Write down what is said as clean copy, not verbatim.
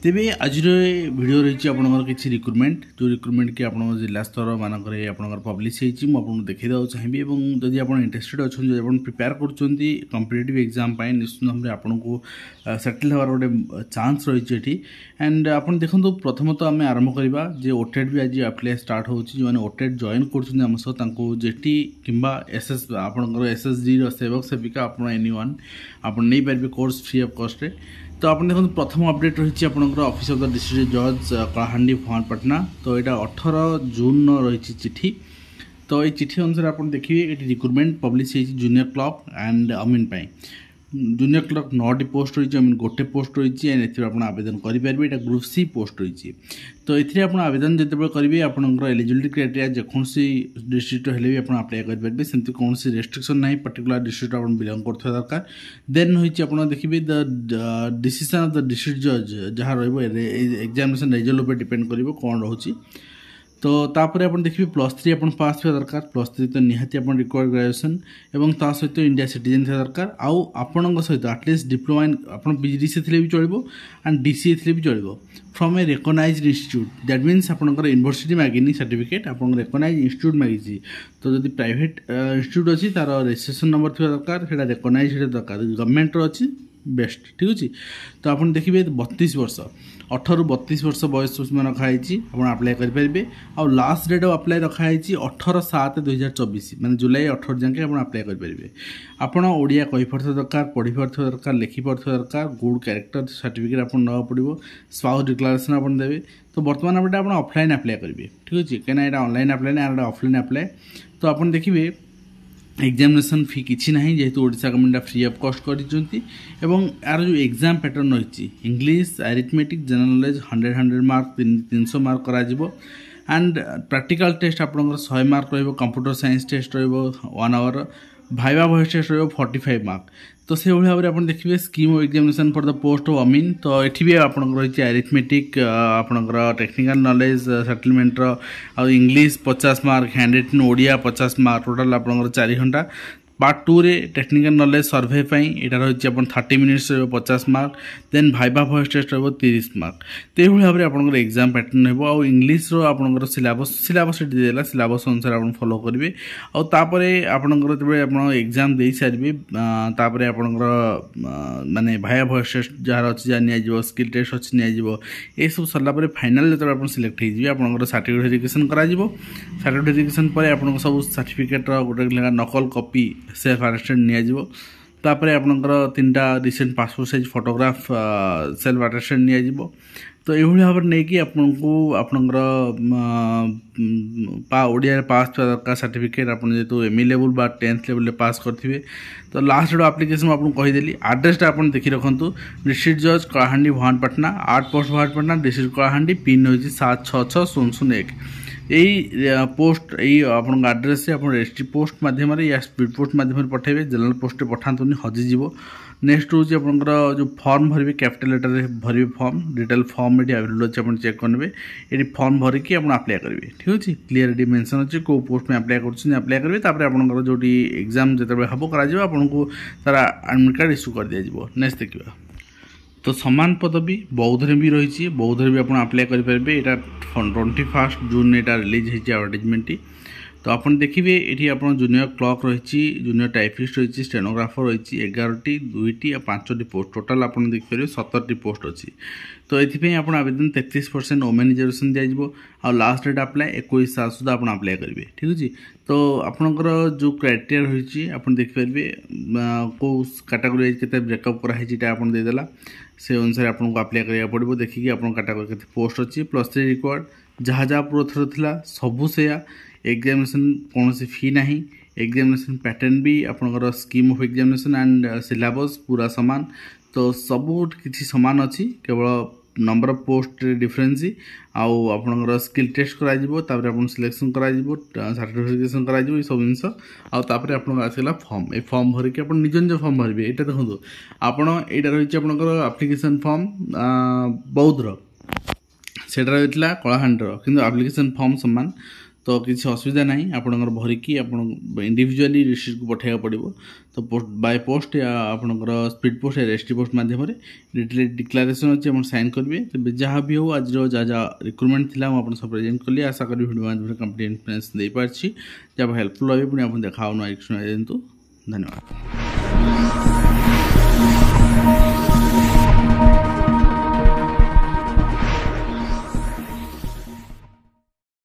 तेबे आज वीडियो रही आपंकर किसी रिक्रुटमेंट जो रिक्रुटमेंट की आप जिला स्तर मानक आप पब्लिश होती देखा चाहिए जदि आप इंटरेस्टेड अच्छा जो प्रिपेयर करेटिव एग्जाम निश्चित भाव में आपन को सेटल हमार गोटे चांस रही एंड आप देखो प्रथम तो आम आरंभ करवा जो ओटेट भी आज अप्लाई स्टार्ट हो जो ओटेट जॉइन कर जेटी किंबा एसएस आपंकर एसएसजी सेवक सेविका आप एनी वन आप नहीं पारे कोर्स फ्री ऑफ कॉस्ट। तो आप देखो प्रथम अपडेट रही आपंकर ऑफिस ऑफ द डिस्ट्रिक्ट जज कलाहांडी भवानीपाटना। तो यहाँ 18 जून रही चिठी। तो ये चिठी अनुसार आप देखिए ये रिक्रुटमेंट पब्लिश है जूनियर क्लर्क एंड अमीन जूनियर क्लर्क 9टी पोस्ट रही अमीन गोटे पोस्ट रही एंड आप आवेदन करेंगे। यहाँ ग्रुप सी पोस्ट रही। तो ये आप आवेदन जिते करेंगे आपंकर एलिजिबिलिटी क्राइटेरिया जेकोसी डिस्ट्रिक्ट हेल्ले भी आप अप्लाई करेंगे सेमती कौन रेस्ट्रिक्शन ना पर्टिकुलर डिस्ट्रिक्ट आप बिलंग कर दरकार। देन होती आप देखिए the decision of the district जज जहाँ एग्जामिनेशन रिजल्ट पर डिपेंड कर कौन रोचे। तो तापर आप देखिए +3 आप पास थोड़ा दरकार +3 तो निहाती आप रिक्वायर्ड ग्रेजुएशन एवं ता सहित इंडिया सिटीजन थोड़ा दरकार आउ आपण सहित एटलिस्ट डिप्लोमा आप पीजीडीसी थे भी चलो एंड डीसीए थे भी चलो from a recognised institute that means आपंकर यूनिवर्सिटी मागिनी सर्टिफिकेट आप रिकग्नाइज्ड इंस्टीट्यूट मागी। तो जब प्राइवेट इंस्टीट्यूट अच्छी तार रजिस्ट्रेशन नंबर थोड़ा दरकार से रिकग्नाइज्ड दरकार गवर्नमेंट अच्छी बेस्ट ठीक अच्छे। तो आप देखिए 32 वर्ष 18 ରୁ 32 वर्ष बयस में रखाई आप अप्लाई करेंगे और लास्ट डेट ऑफ अप्लाई रखाई 18/7/2024 माने जुलाई 18 जाके आप अप्लाई करेंगे। आपड़ ओडिया कहीपे दरकार पढ़ी पार्थे दरकार लिखी पार्थे दरकार गुड कैरेक्टर सर्टिफिकेट आप ना पड़ो स्पाउस डिक्लेरेशन आप देवे। तो बर्तमान अपने आप ऑफलाइन अप्लाई करेंगे ठीक अच्छे कहीं यहाँ ऑनलाइन अप्लाई ना ऑफलाइन अप्लाई। तो आप देखिए एग्जामिनेशन फी किसी ना जेहेतु Odisha government free of cost कर यार जो एग्जाम पैटर्न रही English arithmetic general knowledge 100 mark 300 mark करा एंड प्रैक्टिकल टेस्ट आप 100 mark computer science test 1 hour viva voce test 45 mark. तो से भाव में आप देखिए scheme of examination for the post of अमीन। तो ये भी आप रही अरिथमेटिक आपंकर technical knowledge settlement English 50 mark hand written Odia 50 mark total आप 4 घंटा। पार्ट 2 रे टेक्निकल नॉलेज सर्वे यहाँ रही आप 30 minutes 50 mark then viva voce test 30 mark. तो ये भाव में आप एग्जाम पैटर्न हो इंग्लिश आपंकर सिलेबस देला सिलेबस अनुसार आप फॉलो करेंगे और आपंकर जब आप एग्जाम दे सारे तापर आपंकर माने भाइवा वॉइस टेस्ट जहाँ अच्छी जहाँ नि स्किल टेस्ट अच्छी नि सब सरला फाइनल जो आप सिलेक्ट हो आपंकर सर्टिफिकेट वेरिफिकेशन करा सर्टिफिकेट वेरिफिकेशन पर आप सब सर्टिफिकेट गोटे नकल कॉपी सेल्फ अटेस्टेड निपर आपंकर 3टा recent passport size photograph self attested नि। तो ये भाव में नहीं कि आपको आपंकर ओडिया पास दरकार सर्टिफिकेट आप जेहतु एमई लेवल बा 10th लेवल पास करेंगे। तो लास्ट जो एप्लिकेशन आपको कहीदेली एड्रेसटा आप देखी रखु डिस्ट्रिक्ट जज Kalahandi Bhawanipatna 8 post Bhawanipatna district Kalahandi pin हो 766001 यही पोस्ट यही आप आड्रेस आप रेजिस्ट्री पोस्ट मध्यम या स्पीड पोस्ट मध्यम पठेबे जनरल पोस्ट पठातुनि हजिज। नेक्स्ट हूँ आपंकर जो फॉर्म भरवे कैपिटल लेटर भरवे फॉर्म डिटेल फॉर्म ये अवेलेबल अच्छे आप चेक करेंगे ये फॉर्म भरिकी आप अप्लाई करेंगे ठीक अच्छे क्लीयर ये मेंशन अच्छे कौ पोस्ट में अप्लाई कर अप्लाई करेंगे तापर आपंकर जो एग्जाम जो हम आपको तार एडमिट कार्ड इश्यू कर दिया। नेक्स्ट देखिए तो समान पदवी बौद्ध भी रही बौद्ध भी आप अप्लाई करेंगे यहाँ 21 जून यहाँ रिलीज होती एडवर्टाइजमेंट। तो आप देखिए ये आप जूनियर क्लर्क रही जूनियर टाइपिस्ट रही स्टेनोग्राफर रही 11टी 2टी और 5टी पोस्ट टोटाल आप देखिए 17टी पोस्ट अच्छी। तो ये आप आवेदन 33% ओमेन रिजर्वेशन दिज्व आ लास्ट डेट अप्लाई 21 सुधा आप अप्लाई करेंगे ठीक अच्छे। तो आपंकर जो क्राइटेरिया रही आप देखिए कौ कैटेगोरी के ब्रेकअप कराईदेला से अनुसार आपको अप्लाई करा पड़ो देखिए आप कैटेगोरी के पोस्ट अच्छी +3 रिक्वायर्ड जहाँ जहाँ पूर्व थर सबू से एग्जामिनेशन कौन फी ना एग्जामिनेशन पैटर्न भी आपंकर scheme of examination and syllabus पूरा सामान। तो सबू किसी सामान अच्छी केवल नंबर ऑफ पोस्ट डिफरेंस आउ आपनकर स्किल टेस्ट करा जिवो तापर आपन सिलेक्शन करा जिवो सर्टिफिकेशन करा जिवो सब जिंस आ तापर आपन आसीला फॉर्म ए फॉर्म भरि के आपन निज निज फॉर्म भरबे एटा देखंतु आपन एटा रहिछि आपनकर एप्लिकेशन फॉर्म बौद्धर सेटा रहितला कलाहांडर किंतु एप्लिकेशन फॉर्म समान तो किसी असुविधा नहीं आपनकर भरिकी आपन इंडिविजुअली रिसीट को पठाइबा पड़िबो तो पोस्ट बाय पोस्ट या आपनकर स्पीड पोस्ट या रेस्टी पोस्ट माध्यम रे डिक्लेरेशन अछि हम साइन करबे तो जहाँ भी हो आज जा रिक्रुटमेंट थिला हम आपन सब प्रेजेंट करली आशा करी वीडियो माध्यम कंप्लीट इन्फॉर्मेशन दे पारछि जब हेल्पफुल होबे पुनी आपन देखाउनो एक्शन एजेंट धन्यवाद।